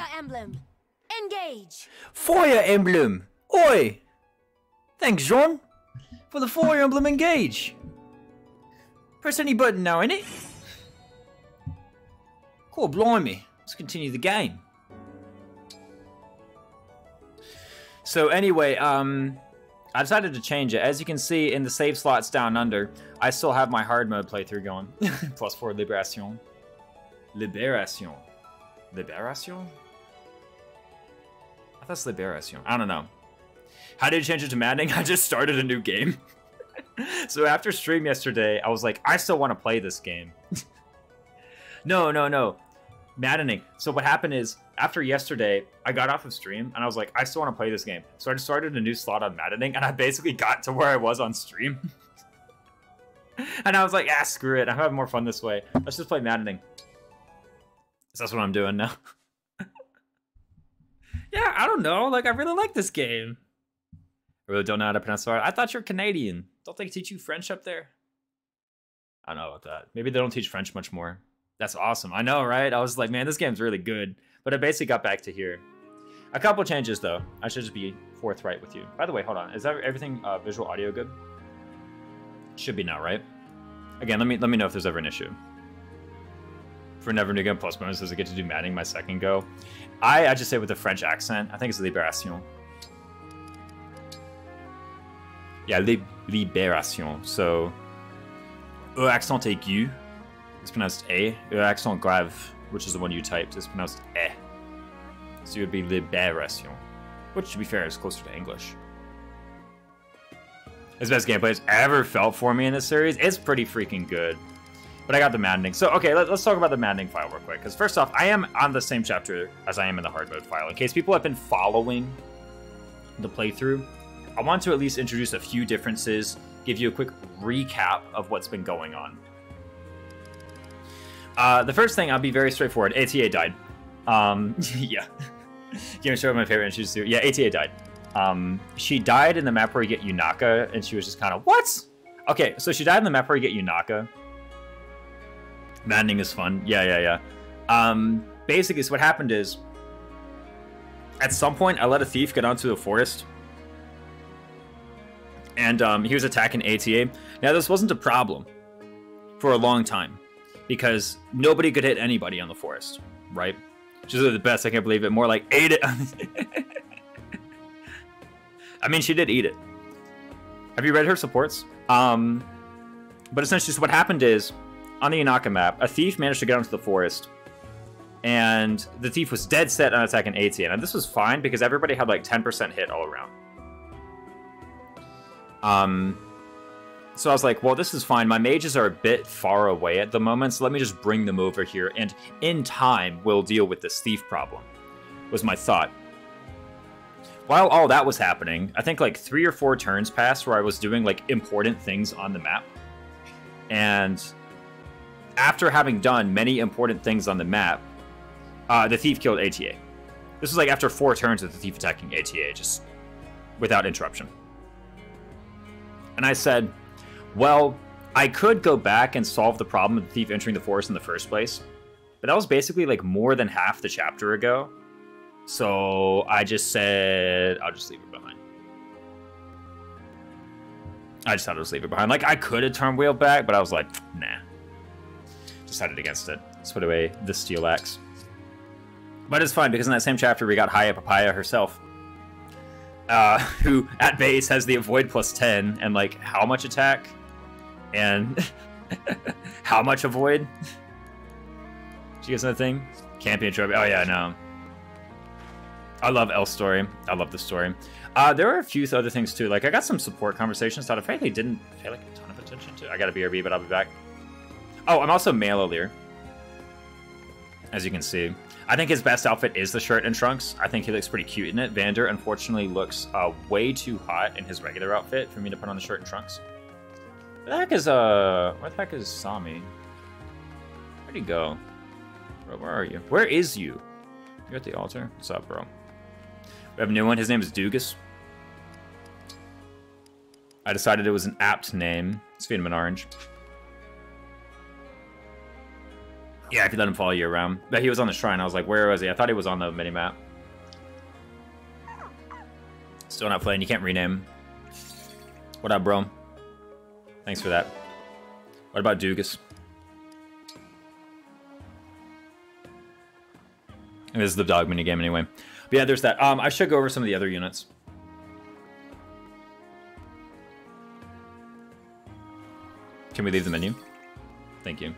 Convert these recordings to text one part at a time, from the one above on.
Fire Emblem. Engage. Fire Emblem. Oi. Thanks, John, for the Fire Emblem Engage. Press any button now, innit? Cool, blimey. Let's continue the game. So anyway, I decided to change it. As you can see in the save slots down under, I still have my hard mode playthrough going. +4 Liberation. Liberation. Liberation? I thought it's Liberation. I don't know. How did you change it to Maddening? I just started a new game. So after stream yesterday, I was like, I still want to play this game. No. Maddening. So what happened is, after yesterday, I got off of stream, and I was like, I still want to play this game. So I just started a new slot on Maddening, and I basically got to where I was on stream. And I was like, ah, screw it. I'm having more fun this way. Let's just play Maddening. So that's what I'm doing now. Yeah, I don't know. Like, I really like this game. I really don't know how to pronounce it. I thought you're Canadian. Don't they teach you French up there? I don't know about that. Maybe they don't teach French much more. That's awesome. I know, right? I was like, man, this game's really good. But I basically got back to here. A couple changes, though. I should just be forthright with you. By the way, hold on. Is everything visual audio good? Should be now, right? Again, let me know if there's ever an issue. For Never New Game Plus bonus, does it get to do Maddening my second go? I just say with a French accent. I think it's Libération. Yeah, Libération. So, E accent aigu. It's pronounced E. E accent grave, which is the one you typed, is pronounced E. So it would be Libération. Which, to be fair, is closer to English. It's the best gameplay it's ever felt for me in this series. It's pretty freaking good. But I got the Maddening. So, okay, let's talk about the Maddening file real quick. Because first off, I am on the same chapter as I am in the hard mode file. In case people have been following the playthrough, I want to at least introduce a few differences, give you a quick recap of what's been going on. The first thing, I'll be very straightforward. ATA died. Yeah. Give me show my favorite issues too. Yeah, ATA died. She died in the map where you get Yunaka, and she was just kind of, what? Okay, so she died in the map where you get Yunaka. Maddening is fun. Yeah. Basically, so what happened is, at some point, I let a thief get onto the forest, and he was attacking ATA. Now, this wasn't a problem for a long time, because nobody could hit anybody on the forest, right? Which is the best, I can't believe it. More like, ate it. I mean, she did eat it. Have you read her supports? But essentially, so what happened is, on the Yunaka map, a thief managed to get onto the forest, and the thief was dead set on attacking ATA. And this was fine, because everybody had like 10% hit all around. So I was like, well, this is fine. My mages are a bit far away at the moment, so let me just bring them over here, and in time, we'll deal with this thief problem, was my thought. While all that was happening, I think like 3 or 4 turns passed where I was doing like important things on the map. And after having done many important things on the map, the thief killed ATA. This was like after 4 turns of the thief attacking ATA, just without interruption. And I said, well, I could go back and solve the problem of the thief entering the forest in the first place, but that was basically like more than half the chapter ago. So I just said, I'll just leave it behind. I just thought I'd just leave it behind. Like, I could have turned wheel back, but I was like, nah. Decided against it. Let's put away the steel axe. But it's fine, because in that same chapter, we got Haya Papaya herself. Who, at base, has the avoid +10, and, like, how much attack? And how much avoid? Did you guys know that thing? Camping trophy. Oh, yeah, I know. I love Elle's story. I love the story. There are a few other things, too. Like, I got some support conversations that I frankly didn't pay, like, a ton of attention to. I got a BRB, but I'll be back. Oh, I'm also male Alir, as you can see. I think his best outfit is the shirt and trunks. I think he looks pretty cute in it. Vander, unfortunately, looks way too hot in his regular outfit for me to put on the shirt and trunks. Where the heck is Sami? Where'd he go? Bro, where are you? Where is you? You're at the altar? What's up, bro? We have a new one. His name is Dugas. I decided it was an apt name. Let's feed him an orange. Yeah, if you let him follow you around. But he was on the shrine. I was like, where was he? I thought he was on the minimap. Still not playing. You can't rename. What up, bro? Thanks for that. What about Dugas? This is the dog minigame anyway. But yeah, there's that. I should go over some of the other units. Can we leave the menu? Thank you.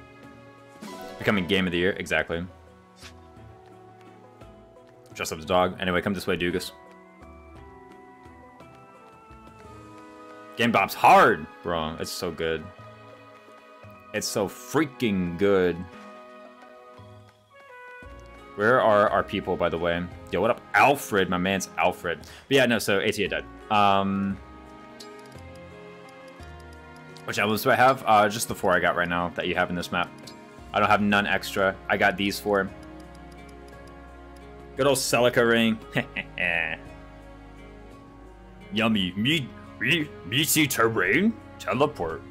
Becoming game of the year. Exactly. Dress up the dog. Anyway, come this way, Dugas. Game Bop's hard, bro. It's so good. It's so freaking good. Where are our people, by the way? Yo, what up, Alfred? My man's Alfred. But yeah, no, so ATA died. Which emblems do I have? Just the 4 I got right now that you have in this map. I don't have none extra. I got these 4. Good old Celica ring. Yummy. Meaty terrain. Teleport.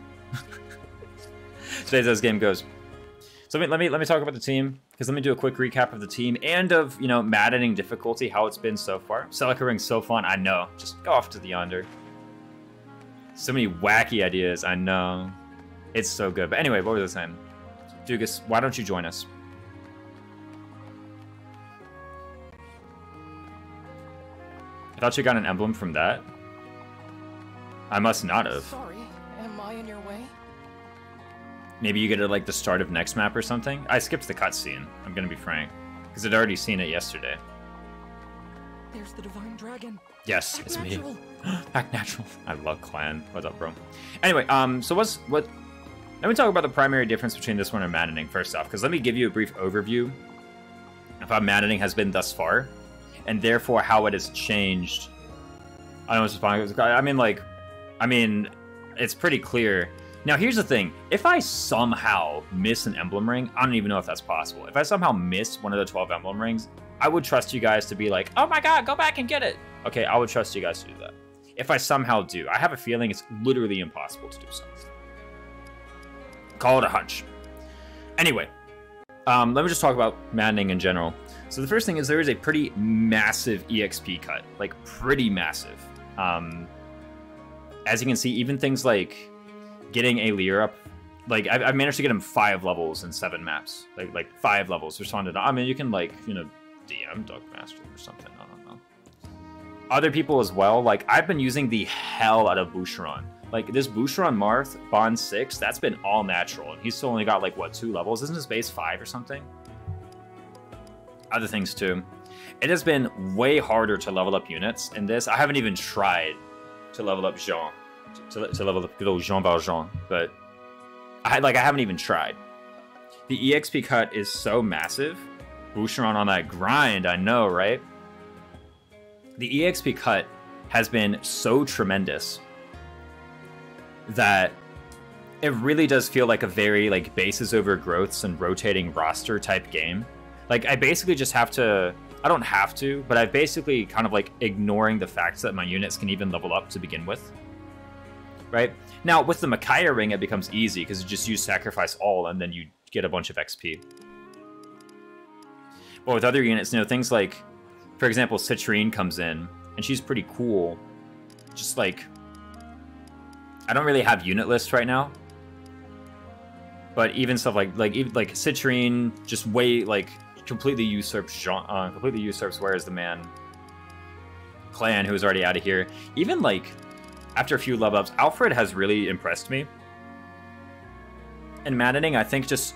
Today's as game goes. So let me talk about the team, because let me do a quick recap of the team and of, you know, maddening difficulty, how it's been so far. Celica ring's so fun, I know. Just go off to the yonder. So many wacky ideas, I know. It's so good. But anyway, what was I saying? Dugas, why don't you join us? I thought you got an emblem from that. I must not have. Sorry, am I in your way? Maybe you get it like the start of next map or something. I skipped the cutscene, I'm gonna be frank, because I'd already seen it yesterday. There's the divine dragon. Yes, Act it's natural. me. Act natural. I love Clan. What's up, bro? Anyway, so what? Let me talk about the primary difference between this one and Maddening first off, because let me give you a brief overview of how Maddening has been thus far, and therefore how it has changed. I don't know what's I mean, it's pretty clear. Now, here's the thing. If I somehow miss an emblem ring, I don't even know if that's possible. If I somehow miss one of the 12 emblem rings, I would trust you guys to be like, oh my god, go back and get it. Okay, I would trust you guys to do that. If I somehow do, I have a feeling it's literally impossible to do so. Call it a hunch. Anyway, let me just talk about Maddening in general. So the first thing is there is a pretty massive EXP cut. Like, pretty massive. As you can see, even things like getting a Lear up, like I've managed to get him 5 levels in 7 maps, like 5 levels. Responded. I mean, you can like, you know, DM Dogmaster or something. I don't know. Other people as well. Like I've been using the hell out of Boucheron. Like this Boucheron Marth Bond 6, that's been all natural, and he's still only got like what 2 levels? Isn't his base 5 or something? Other things too. It has been way harder to level up units in this. I haven't even tried to level up Jean, to level up good old Jean Valjean, but I haven't even tried. The EXP cut is so massive. Boucheron on that grind, I know, right? The EXP cut has been so tremendous that it really does feel like a very like bases over growths and rotating roster type game. Like I basically just have to, I don't have to, but I've basically kind of like ignoring the fact that my units can even level up to begin with. Right? Now, with the Micaiah ring, it becomes easy because you just use Sacrifice All and then you get a bunch of XP. But with other units, you know, things like, for example, Citrine comes in and she's pretty cool. Just like, I don't really have unit lists right now. But even stuff like Citrine just completely usurps Jean, completely usurps Where is the Man Clan, who's already out of here. Even like after a few level ups, Alfred has really impressed me. In Maddening, I think just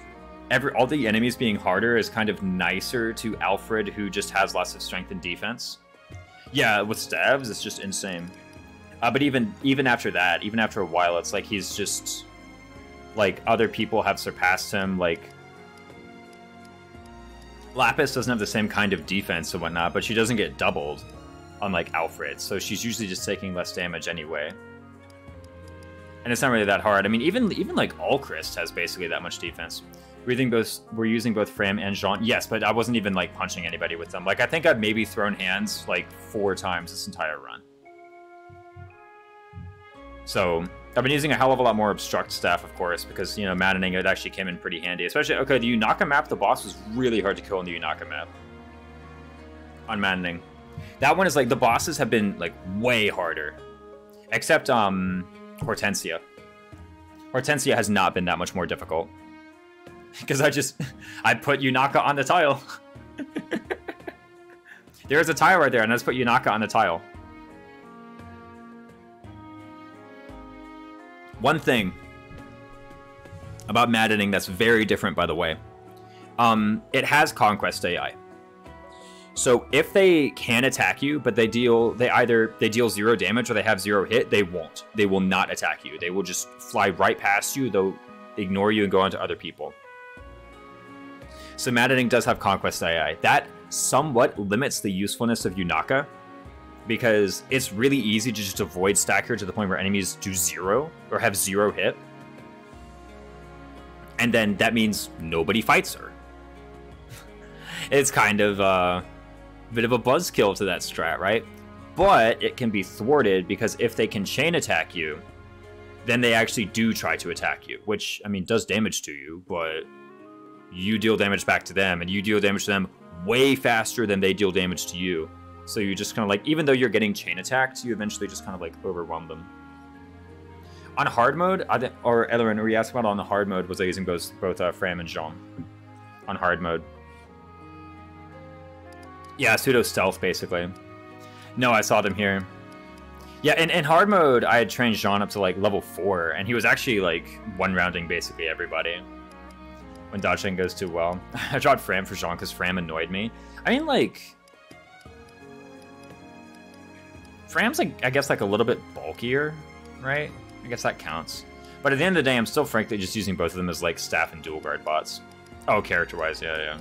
all the enemies being harder is kind of nicer to Alfred, who just has lots of strength and defense. Yeah, with stabs, it's just insane. But even after that, even after a while, it's like he's just like other people have surpassed him. Like Lapis doesn't have the same kind of defense and whatnot, but she doesn't get doubled, unlike Alfred. So she's usually just taking less damage anyway. And it's not really that hard. I mean, even like Alchrist has basically that much defense. We're using both Fram and Jean. Yes, but I wasn't even like punching anybody with them. Like I think I've maybe thrown hands like 4 times this entire run. So I've been using a hell of a lot more obstruct staff, of course, because, you know, Maddening, it actually came in pretty handy. Especially, okay, the Unaka map, the boss was really hard to kill on the Unaka map. On Maddening. That one is like, the bosses have been like way harder. Except Hortensia. Hortensia has not been that much more difficult. Because I put Unaka on the tile. There's a tile right there, and I just put Unaka on the tile. One thing about Maddening that's very different, by the way. It has Conquest AI. So if they can attack you, but they either deal 0 damage or they have 0 hit, they won't. They will not attack you. They will just fly right past you. They'll ignore you and go on to other people. So Maddening does have Conquest AI. That somewhat limits the usefulness of Unaka, because it's really easy to just avoid stack her to the point where enemies do 0 or have 0 hit. And then that means nobody fights her. It's kind of a bit of a buzzkill to that strat, right? But it can be thwarted, because if they can chain attack you, then they actually do try to attack you, which, I mean, does damage to you, but you deal damage back to them, and you deal damage to them way faster than they deal damage to you. So you just kind of like, even though you're getting chain attacked, you eventually just kind of like overwhelm them. On hard mode, or Ellerin, or you asked about on the hard mode, was I using both Fram and Jean on hard mode? Yeah, pseudo stealth basically. No, I saw them here. Yeah, in hard mode, I had trained Jean up to like level 4, and he was actually like one-rounding basically everybody when dodging goes too well. I dropped Fram for Jean because Fram annoyed me. I mean, like, Fram's like, I guess, like a little bit bulkier, right? I guess that counts. But at the end of the day, I'm still frankly just using both of them as like staff and dual guard bots. Oh, character-wise, yeah.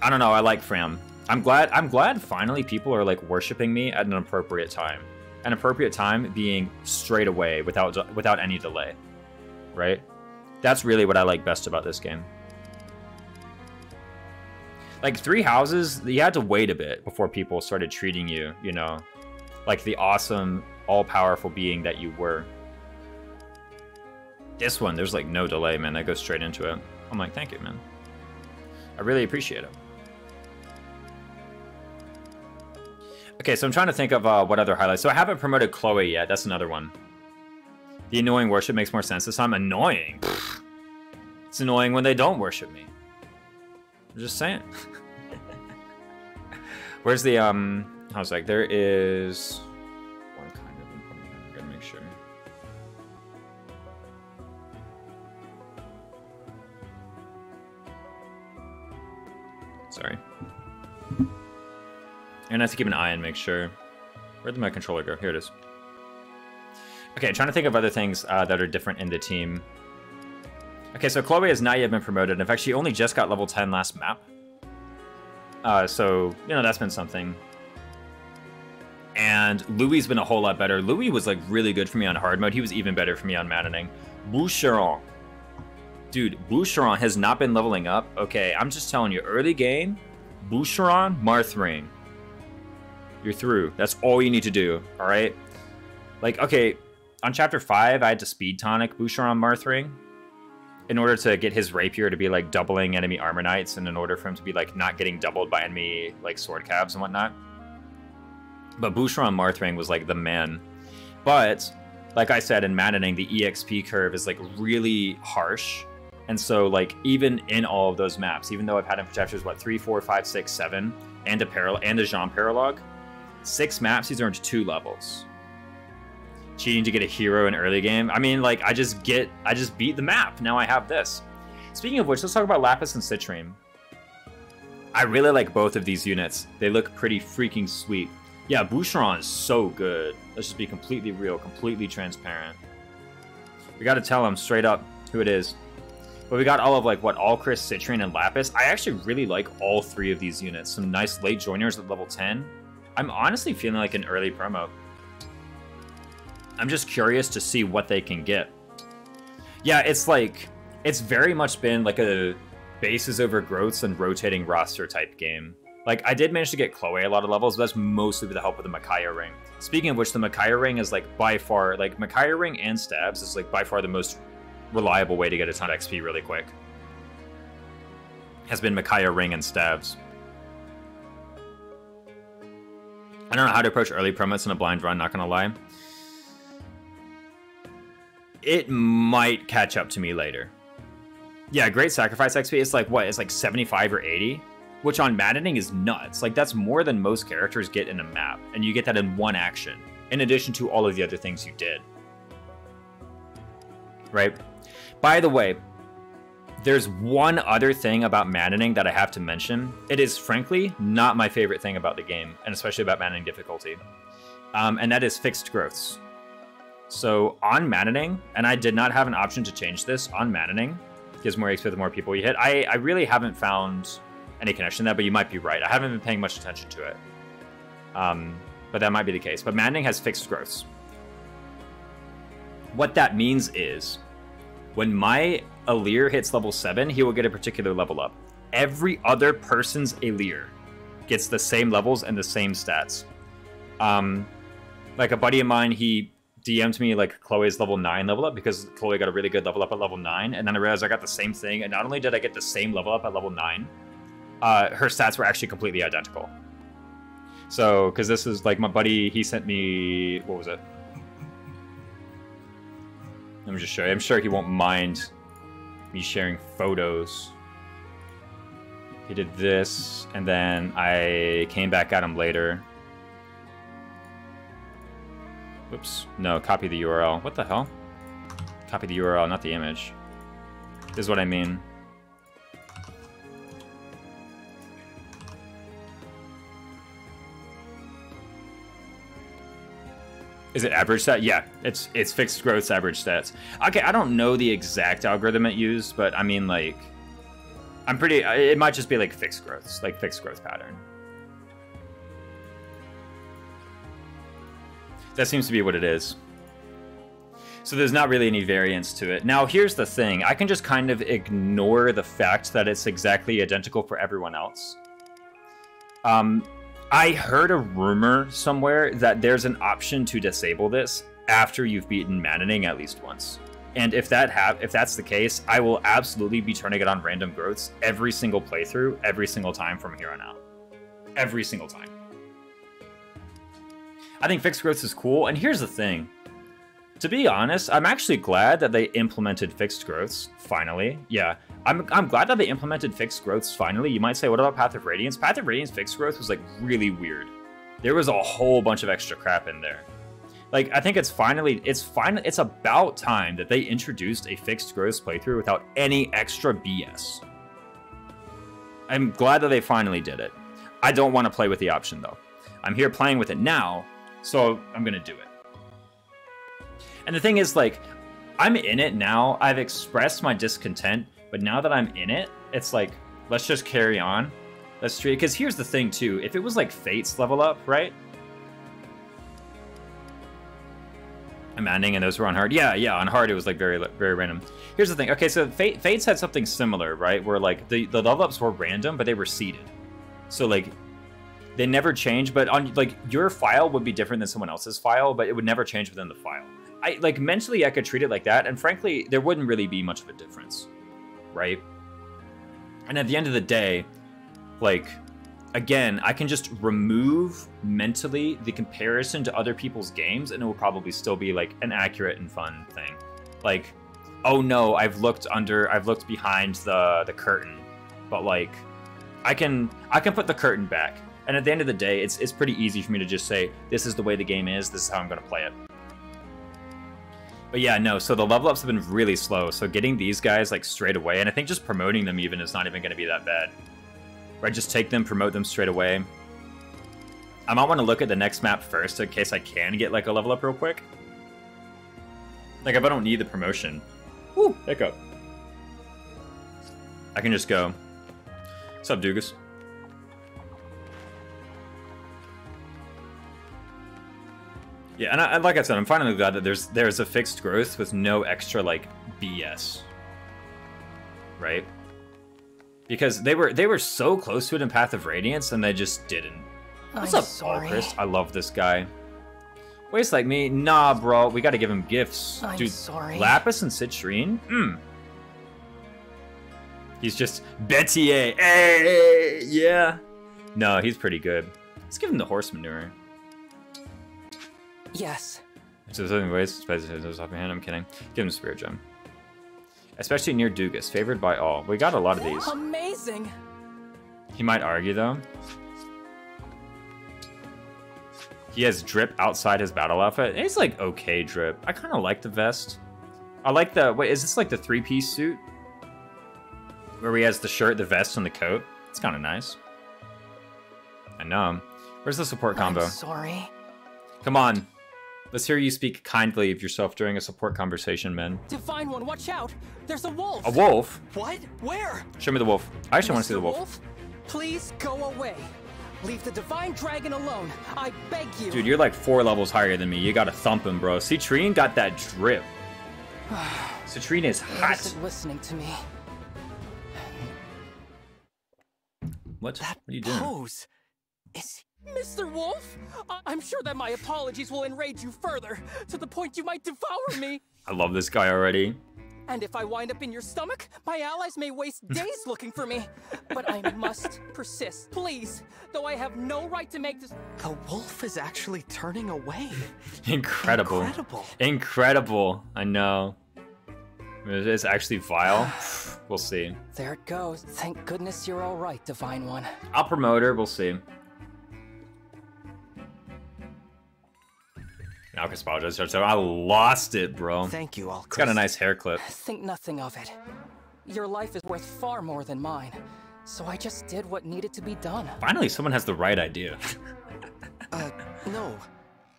I don't know, I like Fram. I'm glad finally people are like worshiping me at an appropriate time. An appropriate time being straight away without any delay, right? That's really what I like best about this game. Like 3 houses, you had to wait a bit before people started treating you, you know, like the awesome, all-powerful being that you were. This one, there's like no delay, man. I go straight into it. I'm like, thank you, man. I really appreciate it. Okay, so I'm trying to think of what other highlights. So I haven't promoted Chloe yet. That's another one. The annoying worship makes more sense this time. Annoying? Pfft. It's annoying when they don't worship me. I'm just saying. Where's the, I was like, there is one kind of important. I gotta make sure. Sorry. And I have to keep an eye and make sure. Where did my controller go? Here it is. Okay, trying to think of other things that are different in the team. Okay, so Chloe has not yet been promoted. In fact, she only just got level 10 last map. So, you know, that's been something. And Louis's been a whole lot better. Louis was, like, really good for me on hard mode. He was even better for me on Maddening. Boucheron. Dude, Boucheron has not been leveling up. Okay, I'm just telling you, early game, Boucheron, Marthring. You're through. That's all you need to do, all right? Like, okay, on Chapter 5, I had to speed tonic Boucheron Marthring in order to get his rapier to be, like, doubling enemy armor knights, and in order for him to be, like, not getting doubled by enemy, like, sword cabs and whatnot. But Boucheron Marthring was, like, the man. But, like I said, in Maddening, the EXP curve is, like, really harsh. And so, like, even in all of those maps, even though I've had him for chapters, what, 3, 4, 5, 6, 7, and a Jean paralogue, 6 maps, he's earned 2 levels. Cheating to get a hero in early game. I mean, like, I just beat the map. Now I have this. Speaking of which, let's talk about Lapis and Citrine. I really like both of these units. They look pretty freaking sweet. Yeah, Boucheron is so good. Let's just be completely real, completely transparent. We gotta tell him straight up who it is. But we got all of, like, what, Alchris, Citrine, and Lapis. I actually really like all 3 of these units. Some nice late joiners at level 10. I'm honestly feeling like an early promo. I'm just curious to see what they can get. Yeah, it's like, it's very much been like a bases over growths and rotating roster type game. Like, I did manage to get Chloe a lot of levels, but that's mostly with the help of the Micaiah ring. Speaking of which, the Micaiah ring is, like, by far, like, Micaiah ring and stabs is, like, by far the most reliable way to get a ton of XP really quick. Has been Micaiah ring and stabs. I don't know how to approach early promotes in a blind run, not gonna lie. It might catch up to me later. Yeah, Great Sacrifice XP, it's like, what? It's like 75 or 80? Which on Maddening is nuts. Like, that's more than most characters get in a map. And you get that in one action, in addition to all of the other things you did. Right? By the way, there's one other thing about Maddening that I have to mention. It is, frankly, not my favorite thing about the game, and especially about Maddening difficulty. And that is fixed growths. So, on Maddening, and I did not have an option to change this, on Maddening, gives more XP the more people you hit. I really haven't found any connection to that, but you might be right. I haven't been paying much attention to it. But that might be the case. But Maddening has fixed growths. What that means is, when my Alir hits level 7, he will get a particular level up. Every other person's Alir gets the same levels and the same stats. Like a buddy of mine, he DM'd me like Chloe's level 9 level up because Chloe got a really good level up at level 9, and then I realized I got the same thing, and not only did I get the same level up at level 9, her stats were actually completely identical. So, because this is like my buddy, he sent me, what was it? Let me just show you. I'm sure he won't mind me sharing photos. He did this, and then I came back at him later. Whoops. No, copy the URL. What the hell? Copy the URL, not the image. This is what I mean. Is it average stat? Yeah, it's fixed growths, average stats. Okay, I don't know the exact algorithm it used, but I mean, like, it might just be like fixed growths, like fixed growth pattern. That seems to be what it is. So there's not really any variance to it. Now, here's the thing. I can just kind of ignore the fact that it's exactly identical for everyone else. I heard a rumor somewhere that there's an option to disable this after you've beaten Maddening at least once. And if that's the case, I will absolutely be turning it on random growths every single playthrough, every single time from here on out. Every single time. I think fixed growths is cool, and here's the thing. To be honest, I'm actually glad that they implemented fixed growths, finally. Yeah, I'm glad that they implemented fixed growths, finally. You might say, what about Path of Radiance? Path of Radiance fixed growth was, like, really weird. There was a whole bunch of extra crap in there. Like, I think it's about time that they introduced a fixed growth playthrough without any extra BS. I'm glad that they finally did it. I don't want to play with the option, though. I'm here playing with it now, so I'm gonna do it. And the thing is, like, I'm in it now. I've expressed my discontent, but now that I'm in it, it's like, let's just carry on. Let's treat it. Because here's the thing, too. If it was like Fate's level up, right? I'm ending, and those were on hard. Yeah, on hard, it was like very random. Here's the thing. Okay, so Fate's had something similar, right? Where like the level ups were random, but they were seeded. So like, they never change, but on like your file would be different than someone else's file, but it would never change within the file. Like mentally I could treat it like that, and frankly there wouldn't really be much of a difference, right? And at the end of the day, like, again, I can just remove mentally the comparison to other people's games, and it will probably still be like an accurate and fun thing. Like, oh no, I've looked behind the curtain, but like I can put the curtain back. And at the end of the day, it's pretty easy for me to just say, this is the way the game is, this is how I'm going to play it. But yeah, no, so the level ups have been really slow, so getting these guys like straight away, and I think just promoting them even is not even going to be that bad. Right, just take them, promote them straight away. I might want to look at the next map first in case I can get like a level up real quick. Like if I don't need the promotion. Woo, hiccup. I can just go. What's up, Dugas? Yeah, and like I said, I'm finally glad that there's a fixed growth with no extra, like, BS. Right? Because they were so close to it in Path of Radiance, and they just didn't. What's up, Paul Chris? I love this guy. Waste like me? Nah, bro. We gotta give him gifts. I'm Dude, sorry. Lapis and Citrine? He's just Betier. Hey, yeah. No, he's pretty good. Let's give him the horse manure. Yes. So there's other ways. I'm kidding. Give him Spirit Gem. Especially near Dugas, favored by all. We got a lot of these. Amazing. He might argue though. He has drip outside his battle outfit. It's like okay drip. I kind of like the vest. I like the, wait, is this like the 3-piece suit? Where he has the shirt, the vest, and the coat. It's kind of nice. I know. Where's the support combo? I'm sorry. Come on. Let's hear you speak kindly of yourself during a support conversation, man. Divine One, watch out! There's a wolf! A wolf? What? Where? Show me the wolf. I actually want to see the Mr. wolf. Please go away. Leave the Divine Dragon alone. I beg you. Dude, you're like 4 levels higher than me. You gotta thump him, bro. Citrine got that drip. Citrine is hot. Isn't listening to me. What? That What are you doing? pose is Mr. Wolf? I'm sure that my apologies will enrage you further, to the point you might devour me. I love this guy already. And if I wind up in your stomach, my allies may waste days looking for me. But I must persist, please. Though I have no right to make this. The wolf is actually turning away. Incredible. Incredible. Incredible. I know. It's actually vile. We'll see. There it goes. Thank goodness you're all right, Divine One. I'll promote her. We'll see. Malchus apologizes. So I lost it, bro. Thank you, Alchus. It's got a nice hair clip. Think nothing of it. Your life is worth far more than mine. So I just did what needed to be done. Finally, someone has the right idea. No.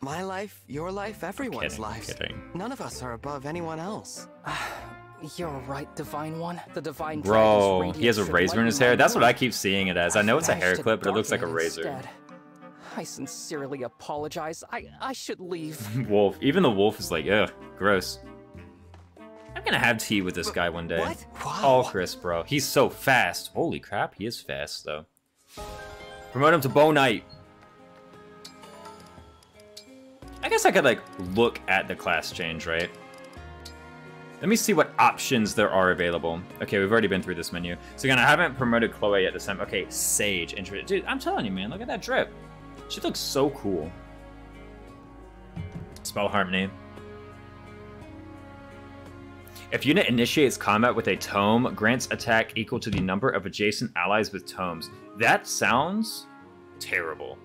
My life, your life, everyone's lives. Kidding. None of us are above anyone else. You're right, Divine One. The Divine Bro, Dragon's he has a radiance razor in should his lighten hair. my That's what mood. I keep seeing it as. I know it's a hair Managed to clip, but it looks like a darken it razor. instead. I sincerely apologize. I should leave. Wolf. Even the wolf is like, ugh, gross. I'm gonna have tea with this guy one day. What? Wow. Oh, Chris, bro. He's so fast. Holy crap, he is fast, though. Promote him to Bow Knight. I guess I could, like, look at the class change, right? Let me see what options there are available. Okay, we've already been through this menu. So again, I haven't promoted Chloe yet this time. Okay, Sage. Dude, I'm telling you, man, look at that drip. She looks so cool. Spell Harmony. If unit initiates combat with a tome, grants attack equal to the number of adjacent allies with tomes. That sounds terrible.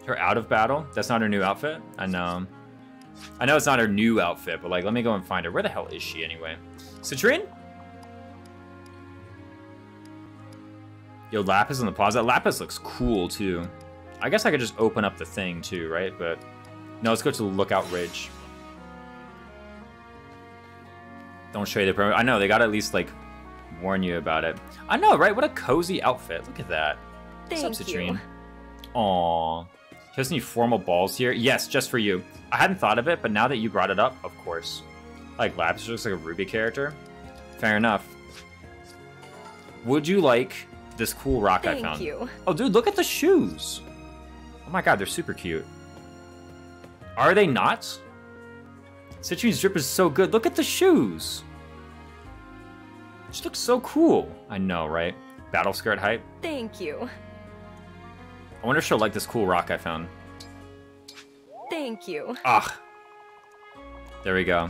Her out of battle? That's not her new outfit? I know. I know it's not her new outfit, but like, let me go and find her. Where the hell is she anyway? Citrine? Yo, Lapis in the plaza. Lapis looks cool too. I guess I could just open up the thing too, right? But no, let's go to the Lookout Ridge. Don't show you the promo. I know, they gotta at least like warn you about it. I know, right? What a cozy outfit. Look at that. Thank What's up, you. Citrine? Aww. Just any formal balls here? Yes, just for you. I hadn't thought of it, but now that you brought it up, of course. Like, Lapis looks like a Ruby character. Fair enough. Would you like this cool rock I found? Thank you. Oh, dude, look at the shoes. Oh my god, they're super cute. Are they not? Citrine's drip is so good. Look at the shoes. She looks so cool. I know, right? Battle skirt hype. Thank you. I wonder if she'll like this cool rock I found. Thank you. Ah. There we go.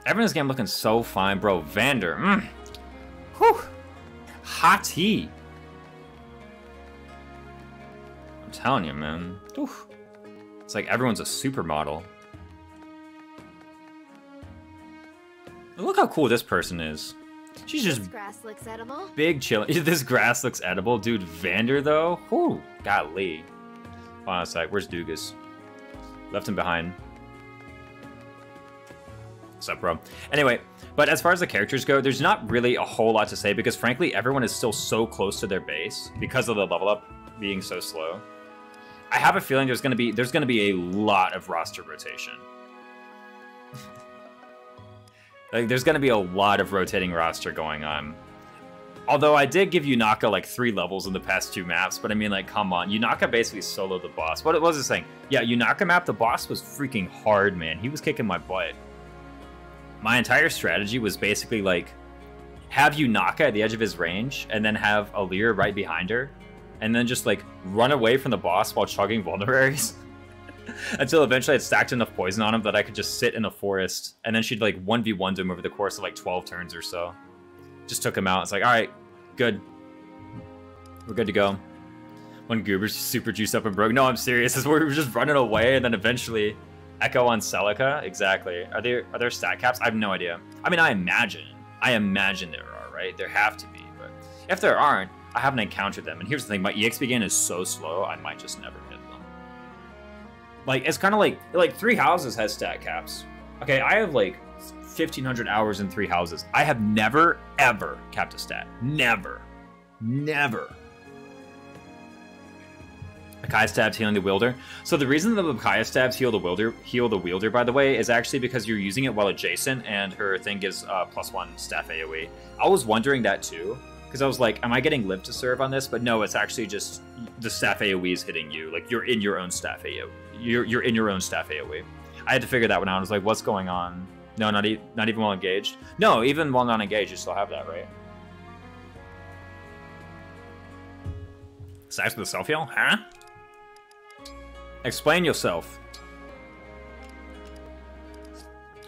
Everyone's game looking so fine, bro. Vander. Whew. Hot tea. I'm telling you, man. Oof. It's like everyone's a supermodel. Look how cool this person is. She's just This grass looks edible. big chill. This grass looks edible. Dude, Vander, though? Whew. Golly. Hold on a sec. Where's Dugas? Left him behind. What's up, bro? Anyway, but as far as the characters go, there's not really a whole lot to say because, frankly, everyone is still so close to their base because of the level up being so slow. I have a feeling there's gonna be a lot of roster rotation. Like, there's going to be a lot of rotating roster going on. Although I did give Yunaka like 3 levels in the past 2 maps, but I mean, like, come on. Yunaka basically soloed the boss. What was it saying? Yeah, Yunaka map, the boss was freaking hard, man. He was kicking my butt. My entire strategy was basically, like, have Yunaka at the edge of his range, and then have Alear right behind her, and then just, like, run away from the boss while chugging vulneraries. Until eventually I'd stacked enough poison on him that I could just sit in a forest, and then she'd, like, 1v1'd him over the course of, like, 12 turns or so. Just took him out. It's like, alright, good. We're good to go. When Goober's super juiced up and broke. No, I'm serious. This is where we were just running away, and then eventually Echo on Celica. Exactly. Are there stat caps? I have no idea. I mean, I imagine there are, right? There have to be, but if there aren't, I haven't encountered them. And here's the thing, my EXP gain is so slow, I might just never hit them. Like, it's kind of like 3 houses has stat caps. Okay, I have like 1,500 hours in 3 houses. I have never, ever capped a stat. Never. Never. Akai stabs healing the wielder. So the reason that the Akai stabs heal the wielder, by the way, is actually because you're using it while adjacent, and her thing gives +1 staff AoE. I was wondering that too, because I was like, am I getting live to serve on this? But no, it's actually just the staff AoE is hitting you. Like, you're in your own staff AoE. You're in your own staff AoE. I had to figure that one out. I was like, what's going on? No, not even while engaged. No, even while not engaged, you still have that, right? Stacks with a self heal? Huh? Explain yourself.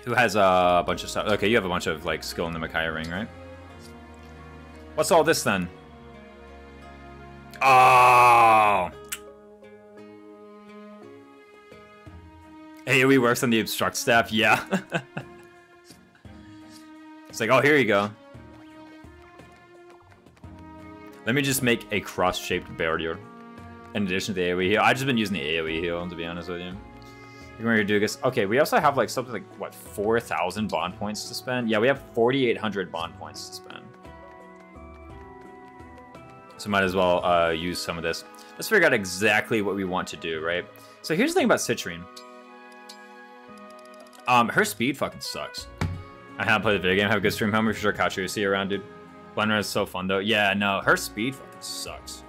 Who has a bunch of stuff? Okay, you have a bunch of like skill in the Micaiah ring, right? What's all this then? Oh! AoE works on the obstruct staff? Yeah. It's like, oh, here you go. Let me just make a cross-shaped barrier. In addition to the AoE heal. I've just been using the AoE heal, to be honest with you. Okay, we also have like something like, what, 4,000 bond points to spend? Yeah, we have 4,800 bond points to spend. So might as well use some of this. Let's figure out exactly what we want to do, right? So here's the thing about Citrine. Her speed fucking sucks. I haven't played the video game. Have a good stream, homie. For sure, Kachu. See you around, dude. Blender is so fun, though. Yeah, no, her speed fucking sucks.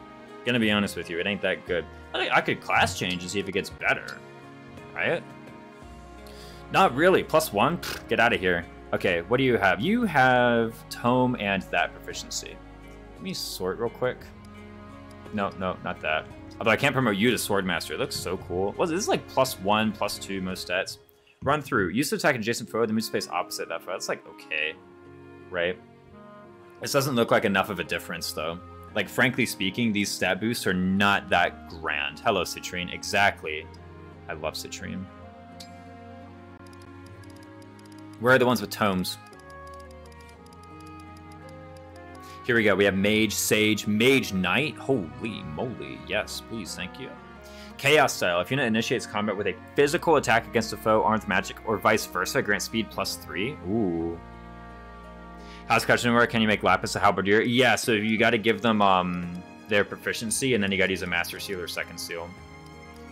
Gonna be honest with you, it ain't that good. I could class change and see if it gets better, right? Not really. +1? Pfft, get out of here. Okay, what do you have? You have Tome and that proficiency. Let me sort real quick. No, not that. Although I can't promote you to Swordmaster. It looks so cool. Well, this is like +1, +2 most stats. Run through. Use to attack adjacent foe, then move space opposite that foe. That's like okay, right? This doesn't look like enough of a difference though. Like, frankly speaking, these stat boosts are not that grand. Hello, Citrine. Exactly. I love Citrine. Where are the ones with tomes? Here we go. We have Mage, Sage, Mage Knight. Holy moly. Yes, please. Thank you. Chaos style. If unit initiates combat with a physical attack against a foe armed with magic or vice versa, grant speed +3. Ooh. How's Kachin work? Can you make Lapis a halberdier? Yeah, so you got to give them their proficiency, and then you got to use a Master Seal or Second Seal.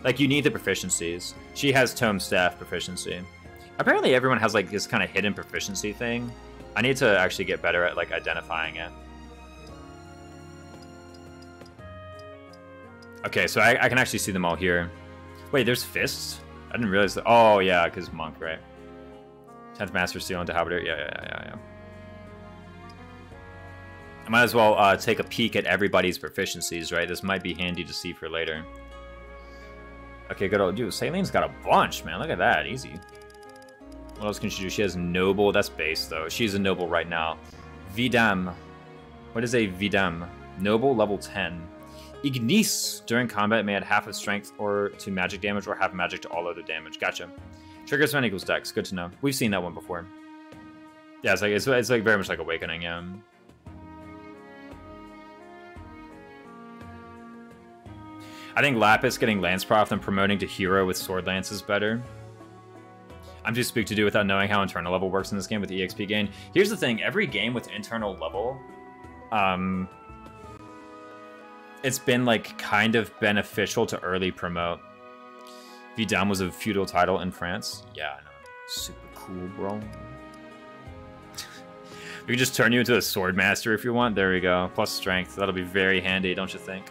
Like, you need the proficiencies. She has Tome Staff proficiency. Apparently everyone has, like, this kind of hidden proficiency thing. I need to actually get better at, like, identifying it. Okay, so I can actually see them all here. Wait, there's Fists? I didn't realize that. Oh, yeah, because Monk, right? 10th Master Seal into halberdier. Yeah. I might as well take a peek at everybody's proficiencies, right? This might be handy to see for later. Okay, good old dude. Saline got a bunch, man. Look at that. Easy. What else can she do? She has Noble. That's base, though. She's a Noble right now. Vidam. What is a Vidam? Noble, level 10. Ignis. During combat, may add half of strength or to magic damage or half magic to all other damage. Gotcha. Triggers when equals dex. Good to know. We've seen that one before. Yeah, it's like very much like Awakening, yeah. I think Lapis getting Lance Prof and promoting to Hero with Sword Lance is better. I'm too spooked to do without knowing how internal level works in this game with the EXP gain. Here's the thing, every game with internal level, it's been like kind of beneficial to early promote. Vidam was a feudal title in France. Yeah, I know. Super cool, bro. We can just turn you into a sword master if you want. There we go. Plus strength. That'll be very handy, don't you think?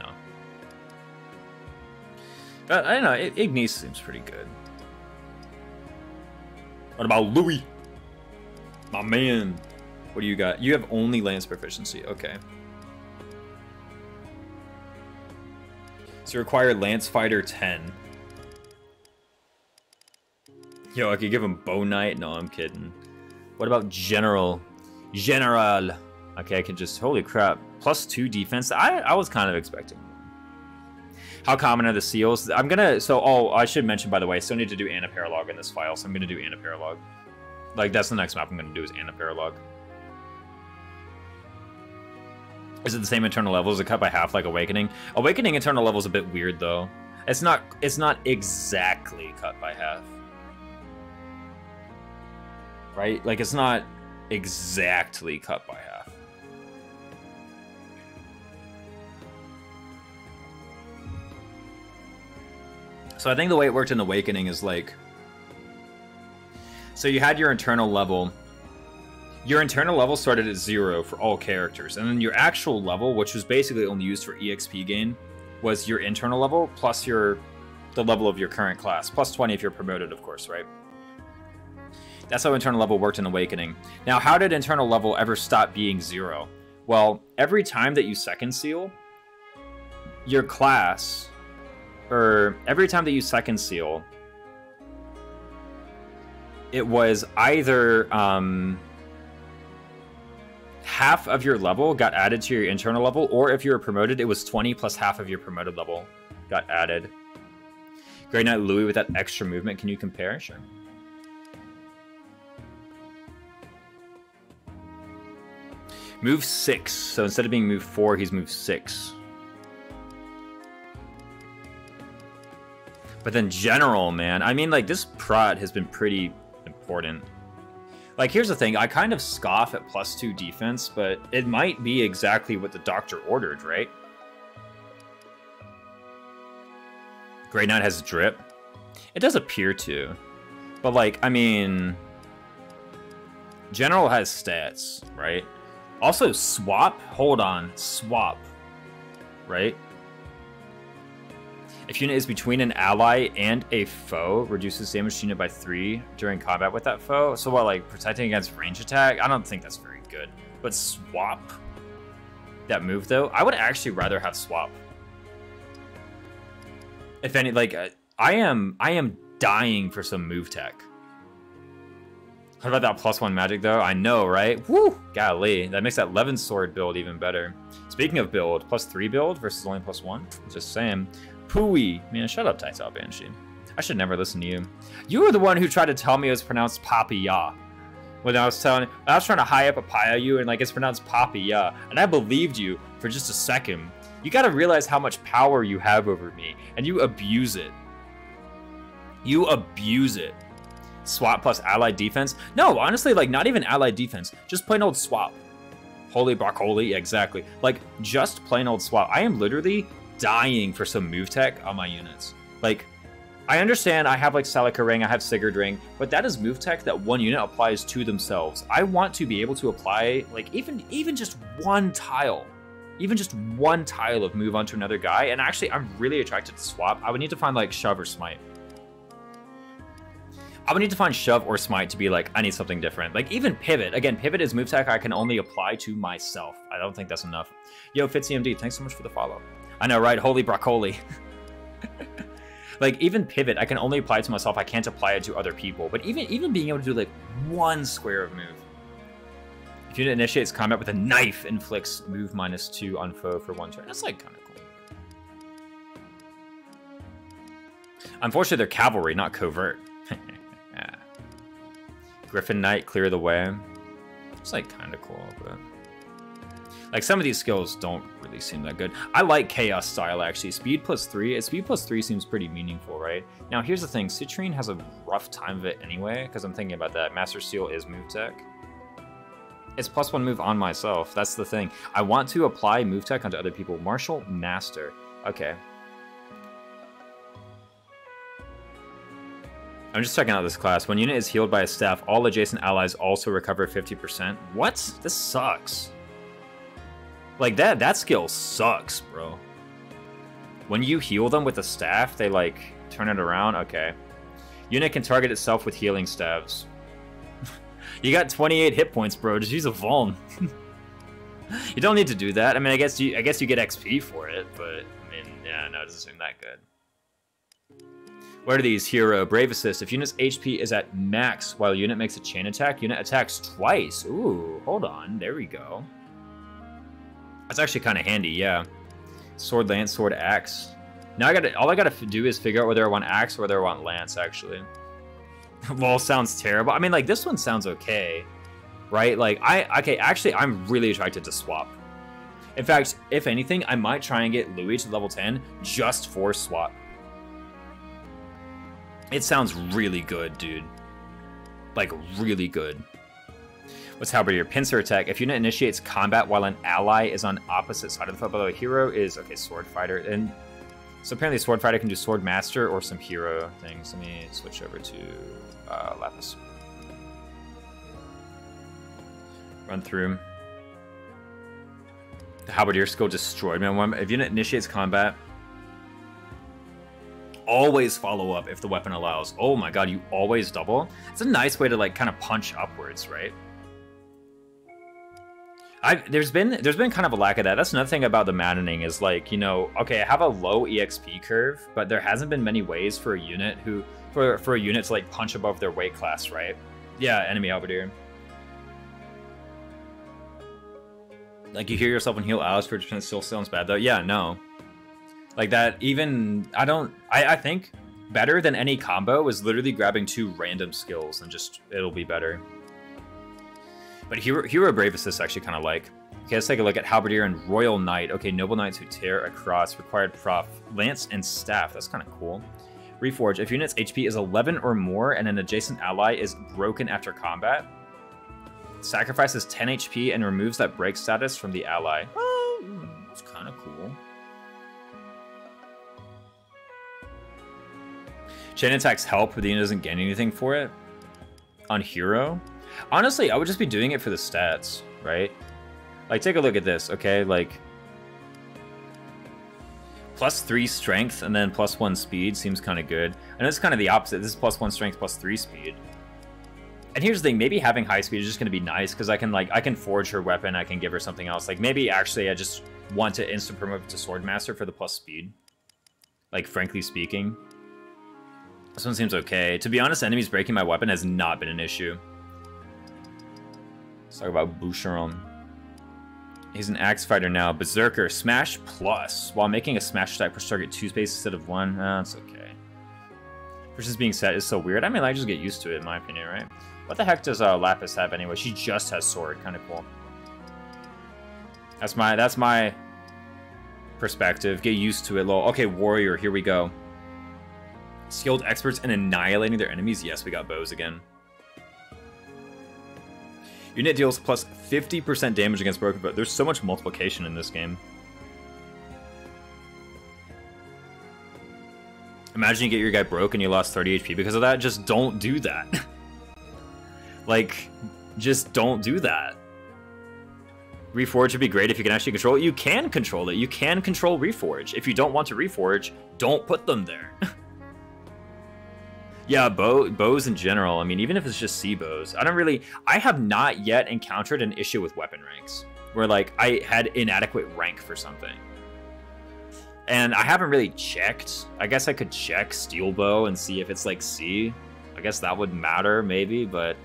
No. But I don't know. Ignis seems pretty good. What about Louis? My man. What do you got? You have only lance proficiency. Okay. So you require Lance Fighter 10. Yo, I could give him Bow Knight. No, I'm kidding. What about General? General. Okay, I can just... Holy crap. +2 defense. I was kind of expecting. How common are the seals? I'm gonna... So, oh, I should mention, by the way, I still need to do Anaparalog in this file, so I'm gonna do Anaparalog. Like, that's the next map I'm gonna do is Anaparalog. Is it the same internal level? Is it cut by half like Awakening? Awakening internal level is a bit weird, though. It's not exactly cut by half. Right? Like, it's not exactly cut by half. So I think the way it worked in Awakening is like... So you had your internal level. Your internal level started at 0 for all characters. And then your actual level, which was basically only used for EXP gain, was your internal level plus the level of your current class. Plus 20 if you're promoted, of course, right? That's how internal level worked in Awakening. Now, how did internal level ever stop being 0? Well, every time that you second seal, your class, or every time that you second seal, it was either half of your level got added to your internal level, or if you were promoted, it was 20 plus half of your promoted level got added. Grey Knight Louis with that extra movement, can you compare? Sure. Move 6. So instead of being move 4, he's move 6. But then general, man. I mean, like, this prod has been pretty important. Like, here's the thing. I kind of scoff at +2 defense, but it might be exactly what the doctor ordered, right? Grey Knight has drip. It does appear to. But, like, I mean... General has stats, right? Also, swap. Hold on. Swap. Right? If unit is between an ally and a foe, reduces damage to unit by 3 during combat with that foe. So what, like, protecting against range attack? I don't think that's very good. But swap that move, though? I would actually rather have swap. If any, like, I am dying for some move tech. What about that +1 magic, though? I know, right? Woo! Golly, that makes that Levin sword build even better. Speaking of build, +3 build versus only +1? Just saying. Pooey. Man, shut up, Taital Banshee. I should never listen to you. You were the one who tried to tell me it was pronounced Papaya. When I was trying to high up a Payayu and like it's pronounced Papaya. And I believed you for just a second. You gotta realize how much power you have over me. And you abuse it. You abuse it. Swap plus allied defense? No, honestly, like, not even allied defense. Just plain old swap. Holy broccoli, exactly. Like, just plain old swap. I am literally dying for some move tech on my units. Like, I understand I have, like, Celica Ring, I have Sigurd Ring, but that is move tech that one unit applies to themselves. I want to be able to apply, like, even just one tile. Even just one tile of move onto another guy. And actually, I'm really attracted to swap. I would need to find, like, shove or smite. I would need to find shove or smite to be like, I need something different. Like, even pivot. Again, pivot is move tech I can only apply to myself. I don't think that's enough. Yo, FitzCMD, thanks so much for the follow. I know, right? Holy broccoli. Like, even pivot, I can only apply it to myself. I can't apply it to other people. But even being able to do, like, one square of move. If unit initiates combat with a knife, inflicts move -2 on foe for 1 turn. That's, like, kind of cool. Unfortunately, they're cavalry, not covert. Yeah. Griffin Knight, clear the way. It's like kind of cool, but like some of these skills don't really seem that good. I like chaos style actually. Speed +3. Speed +3 seems pretty meaningful, right? Now here's the thing. Citrine has a rough time of it anyway, because I'm thinking about that. Master Seal is move tech. It's +1 move on myself. That's the thing. I want to apply move tech onto other people. Martial Master. Okay. I'm just checking out this class. When unit is healed by a staff, all adjacent allies also recover 50%. What? This sucks. Like, that skill sucks, bro. When you heal them with a staff, they, like, turn it around? Okay. Unit can target itself with healing staves. You got 28 hit points, bro. Just use a Vuln. You don't need to do that. I mean, I guess you get XP for it, but, I mean, yeah, no, it doesn't seem that good. What are these? Hero, Brave Assist. If unit's HP is at max while unit makes a chain attack, unit attacks twice. Ooh, hold on. There we go. That's actually kind of handy, yeah. Sword, Lance, Sword, Axe. Now all I gotta do is figure out whether I want Axe or whether I want Lance, actually. Well, sounds terrible. I mean, like, this one sounds okay, right? Like, okay, actually, I'm really attracted to swap. In fact, if anything, I might try and get Louis to level 10 just for swap. It sounds really good, dude. Like, really good. What's Halberdier? Pincer attack. If unit initiates combat while an ally is on opposite side of the field, below a hero is... Okay, Sword Fighter. And so apparently Sword Fighter can do Sword Master or some hero things. Let me switch over to Lapis. Run through. The Halberdier skill destroyed. Man, if unit initiates combat... Always follow up if the weapon allows. Oh my god, you always double? It's a nice way to, like, kind of punch upwards, right? There's been kind of a lack of that. That's another thing about the Maddening is, like, you know, okay, I have a low EXP curve, but there hasn't been many ways for a unit for a unit to, like, punch above their weight class, right? Yeah, enemy Halberdier. Like, you hear yourself and heal allies for 50% still sounds bad though. Yeah, no. Like that, even, I think better than any combo is literally grabbing 2 random skills and just, it'll be better. But Hero Brave Assist actually kind of like. Okay, let's take a look at Halberdier and Royal Knight. Okay, Noble Knights who tear across, required prof, Lance and Staff, that's kind of cool. Reforge, if unit's HP is 11 or more and an adjacent ally is broken after combat, sacrifices 10 HP and removes that break status from the ally. Oh, that's kind of cool. Chain attacks help, but the unit doesn't gain anything for it. On Hero? Honestly, I would just be doing it for the stats, right? Like, take a look at this, okay? Like, +3 strength and then +1 speed seems kind of good. And it's kind of the opposite. This is +1 strength, +3 speed. And here's the thing, maybe having high speed is just going to be nice, because I can forge her weapon, I can give her something else. Like, maybe actually I just want to instant promote to Swordmaster for the +, speed. Like, frankly speaking. This one seems okay. To be honest, enemies breaking my weapon has not been an issue. Let's talk about Boucheron. He's an axe fighter now. Berserker, smash plus. While making a smash attack, push target 2 spaces instead of 1. That's okay. Versus being set is so weird. I mean, I just get used to it, in my opinion, right? What the heck does Lapis have anyway? She just has sword. Kind of cool. That's my perspective. Get used to it, lol. Okay, warrior. Here we go. Skilled experts in annihilating their enemies. Yes, we got bows again. Unit deals plus 50% damage against broken bow. There's so much multiplication in this game. Imagine you get your guy broke and you lost 30 HP because of that. Just don't do that. Like, just don't do that. Reforge would be great if you can actually control it. You can control it. You can control Reforge. If you don't want to Reforge, don't put them there. Yeah, bows in general. I mean, even if it's just C bows, I have not yet encountered an issue with weapon ranks where, like, I had inadequate rank for something. And I haven't really checked. I guess I could check steel bow and see if it's like C. I guess that would matter maybe, but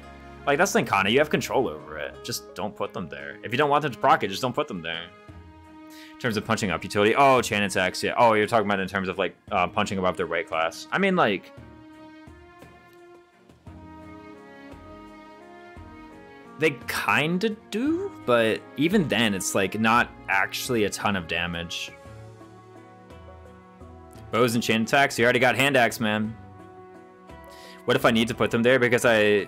like, that's the thing, Kana, you have control over it. Just don't put them there. If you don't want them to proc it, just don't put them there. In terms of punching up utility, oh, chain attacks, yeah. Oh, you're talking about in terms of, like, punching above their weight class. I mean, like, they kind of do, but even then, it's, like, not actually a ton of damage. Bows and chain attacks, you already got hand axe, man. What if I need to put them there because I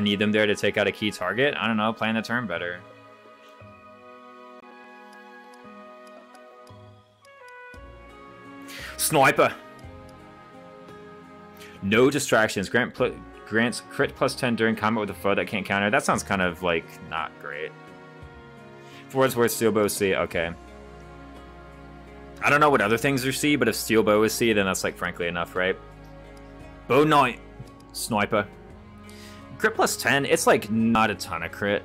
need them there to take out a key target? I don't know, plan the turn better. Sniper. No distractions. Grants crit plus 10 during combat with a foe that can't counter. That sounds kind of like not great. For what it's worth, steel bow is C. Okay. I don't know what other things are C, but if steel bow is C, then that's like frankly enough, right? Bow knight. Sniper. Crit plus 10. It's like not a ton of crit.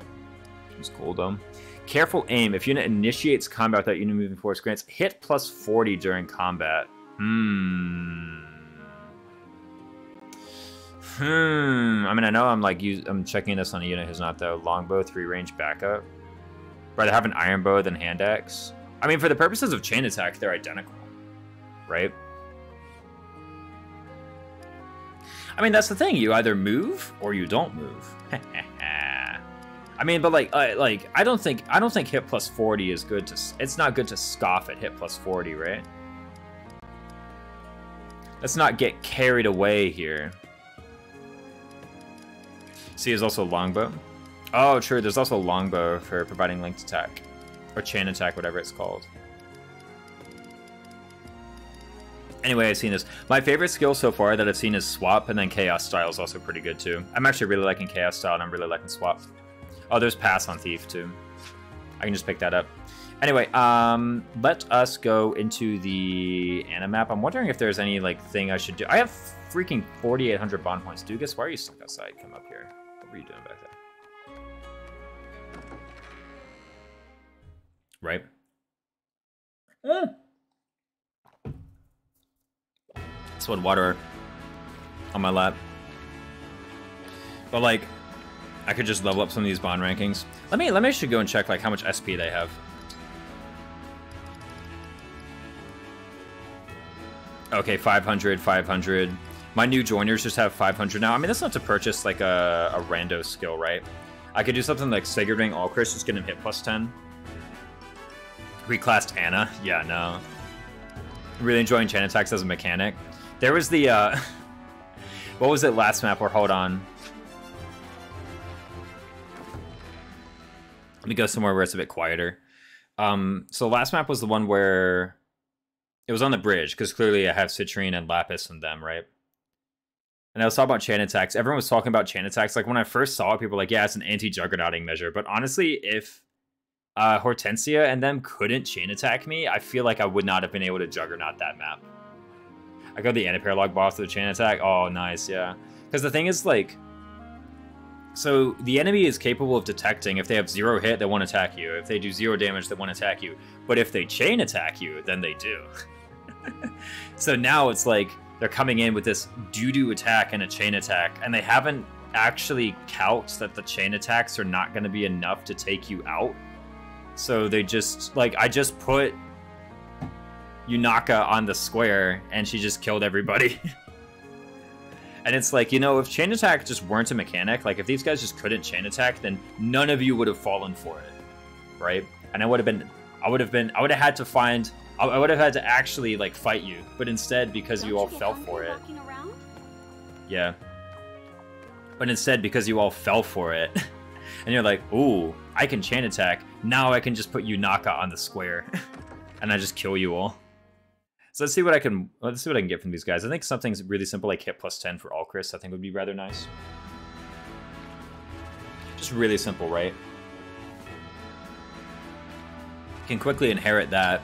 It's cool though. Careful aim. If unit initiates combat without unit moving force, grants hit plus 40 during combat. I mean, I know I'm like I'm checking this on a unit who's not though. Longbow, 3 range backup. Rather have an iron bow than hand axe. I mean, for the purposes of chain attack, they're identical, right? I mean, that's the thing. You either move or you don't move. I mean, but like I don't think hit plus 40 is good to. It's not good to scoff at hit plus 40, right? Let's not get carried away here. C is also longbow. Oh, true. There's also longbow for providing linked attack or chain attack, whatever it's called. Anyway, I've seen this. My favorite skill so far that I've seen is swap, and then chaos style is also pretty good too. I'm actually really liking chaos style, and I'm really liking swap. Oh, there's pass on thief too. I can just pick that up. Anyway, let us go into the Ana map. I'm wondering if there's any like thing I should do. I have freaking 4,800 bond points. Dugas, why are you stuck outside? Come up here. What were you doing back there? Right. Sweat water on my lap. But like, I could just level up some of these bond rankings. Let me actually go and check like how much SP they have. Okay, 500, 500. My new joiners just have 500 now. I mean, that's not to purchase like a rando skill, right? I could do something like Sacred Ring All Chris, just get him hit plus 10. Reclassed Ana? Yeah, no. Really enjoying chain attacks as a mechanic. There was the, what was it last map? Or hold on. Let me go somewhere where it's a bit quieter. So last map was the one where it was on the bridge, because clearly I have Citrine and Lapis and them, right? And I was talking about chain attacks. Everyone was talking about chain attacks. Like when I first saw it, people were like, yeah, it's an anti-juggernauting measure. But honestly, if Hortensia and them couldn't chain attack me, I feel like I would not have been able to juggernaut that map. I got the anti-paralog boss with the chain attack. Oh, nice, yeah. Because the thing is, like, so the enemy is capable of detecting if they have 0 hit, they won't attack you. If they do 0 damage, they won't attack you. But if they chain attack you, then they do. So now it's like they're coming in with this doo-doo attack and a chain attack, and they haven't actually calced that the chain attacks are not going to be enough to take you out. So they just, like, I just put Yunaka on the square, and she just killed everybody. And it's like, you know, if chain attack just weren't a mechanic, like if these guys just couldn't chain attack, then none of you would have fallen for it, right? And I would have had to actually like fight you, but instead because you all fell for it. Yeah. But instead because you all fell for it, and you're like, ooh, I can chain attack. Now I can just put Yunaka on the square, and I just kill you all. So let's see what I can get from these guys. I think something's really simple like hit plus 10 for all Chris, I think would be rather nice. Just really simple, right? You can quickly inherit that.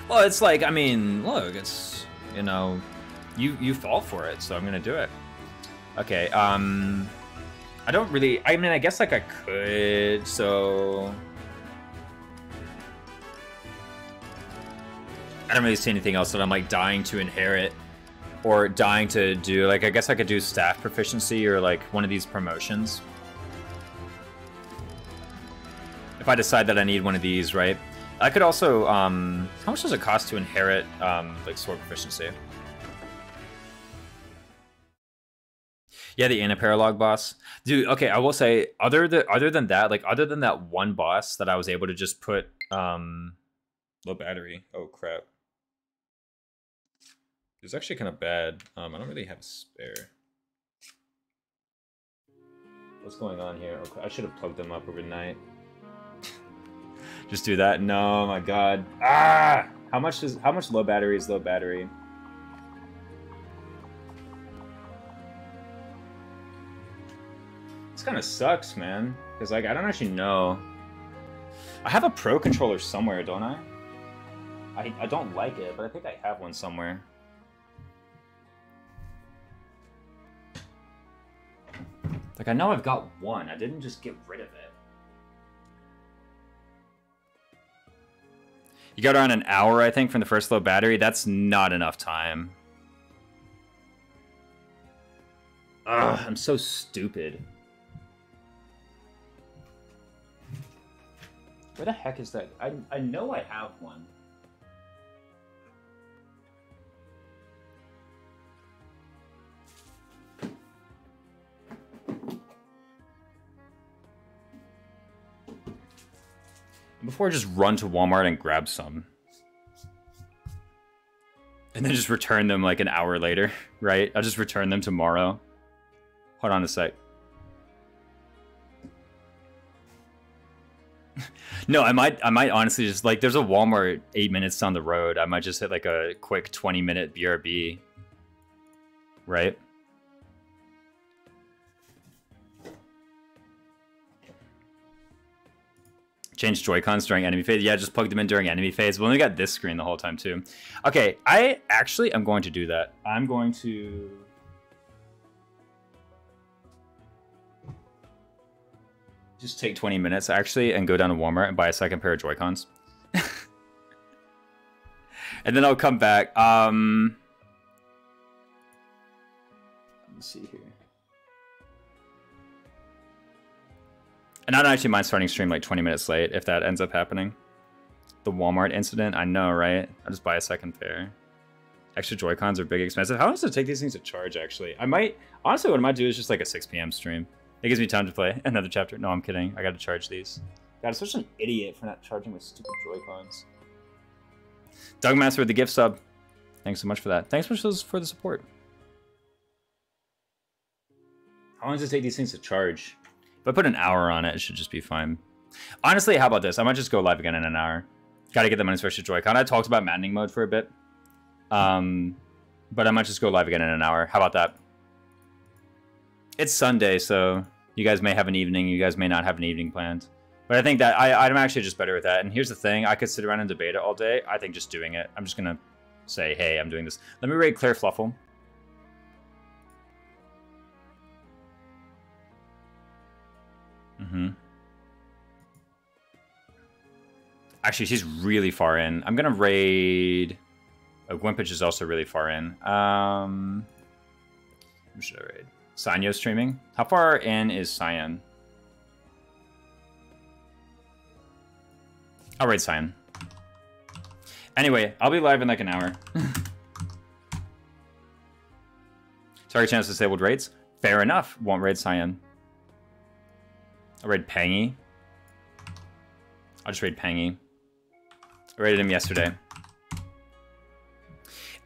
Well, it's like, I mean, look, it's, you know, you fall for it, so I'm gonna do it. Okay, I don't really, I mean, I guess like I could, so I don't really see anything else that I'm like dying to inherit or dying to do. Like, I guess I could do staff proficiency or like one of these promotions. If I decide that I need one of these, right? I could also, how much does it cost to inherit like sword proficiency? Yeah, the anti-paralog boss. Dude, okay, I will say, other than that one boss that I was able to just put, low battery. Oh, crap. It's actually kind of bad. I don't really have a spare. What's going on here? Okay, I should have plugged them up overnight. Just do that. No, my god. Ah! How much low battery is low battery? This kind of sucks, man. Because, like, I don't actually know. I have a Pro controller somewhere, don't I? I don't like it, but I think I have one somewhere. Like, I know I've got one. I didn't just get rid of it. You got around an hour, I think, from the first low battery. That's not enough time. Ugh, I'm so stupid. Where the heck is that? I know I have one. Before I just run to Walmart and grab some. And then just return them like an hour later, right? I'll just return them tomorrow. Hold on a sec. No, I might honestly just, like, there's a Walmart 8 minutes down the road. I might just hit like a quick 20-minute BRB. Right? Change Joy-Cons during enemy phase. Yeah, just plug them in during enemy phase. We only got this screen the whole time too. Okay, I actually am going to do that. I'm going to... just take 20 minutes actually and go down to Walmart and buy a second pair of Joy-Cons. And then I'll come back. Let me see here. And I don't actually mind starting stream like 20 minutes late if that ends up happening. The Walmart incident, I know, right? I'll just buy a second pair. Extra Joy-Cons are big expensive. How long does it take these things to charge, actually? I might... honestly, what I might do is just like a 6 p.m. stream. It gives me time to play another chapter. No, I'm kidding. I gotta charge these. God, I'm such an idiot for not charging my stupid Joy-Cons. Dugmaster with the gift sub. Thanks so much for that. Thanks so much for the support. How long does it take these things to charge? If I put an hour on it, it should just be fine. Honestly, how about this? I might just go live again in an hour. Gotta get the money for extra Joy-Con. I talked about Maddening mode for a bit. But I might just go live again in an hour. How about that? It's Sunday, so you guys may have an evening. You guys may not have an evening planned. But I think that I'm actually just better with that. And here's the thing. I could sit around and debate it all day. I think just doing it. I'm just going to say, hey, I'm doing this. Let me raid Claire Fluffle. Actually, she's really far in. I'm going to raid... oh, Gwimpage is also really far in. Who should I raid? Sanyo streaming. How far in is Cyan? I'll raid Cyan. Anyway, I'll be live in like an hour. Target chance disabled raids. Fair enough. Won't raid Cyan. I'll raid Pangy. I'll just raid Pangy. I raided him yesterday.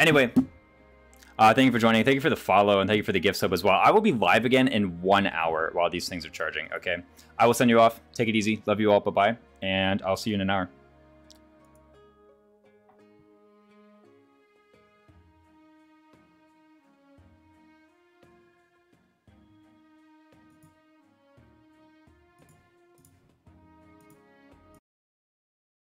Anyway, thank you for joining. Thank you for the follow, and thank you for the gift sub as well. I will be live again in 1 hour while these things are charging, okay? I will send you off. Take it easy. Love you all. Bye-bye. And I'll see you in an hour.